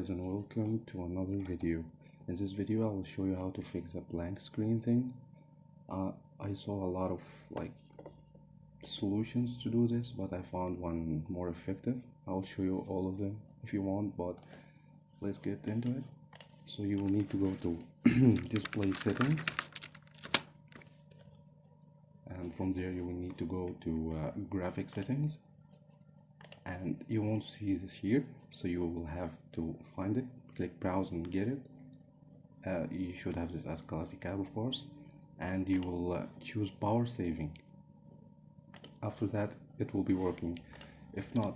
guys, and welcome to another video. In this video I will show you how to fix a blank screen thing. I saw a lot of solutions to do this, but I found one more effective. I'll show you all of them if you want, but let's get into it. So you will need to go to display settings, and from there you will need to go to graphic settings, and you won't see this here, so you will have to find it, click browse and get it. You should have this as classic app, of course, and you will choose power saving. After that it will be working. If not,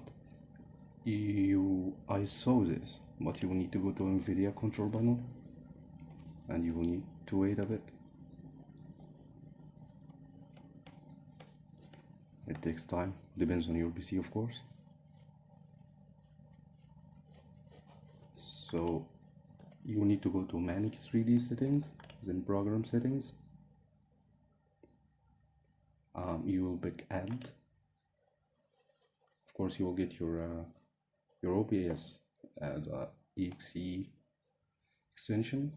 I saw this, but you will need to go to NVIDIA control panel and you will need to wait a bit. It takes time, depends on your PC, of course. So you need to go to Manic 3D settings, then program settings. You will pick add. Of course you will get your OBS and exe extension.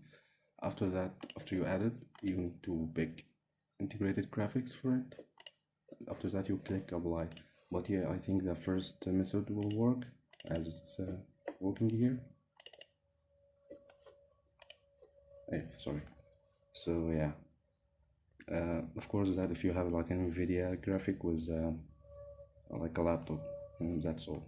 After that, after you add it, you need to pick integrated graphics for it. After that you click apply. But yeah, I think the first method will work, as it's working here. Sorry. So yeah, of course that if you have like an NVIDIA graphic with like a laptop, and that's all.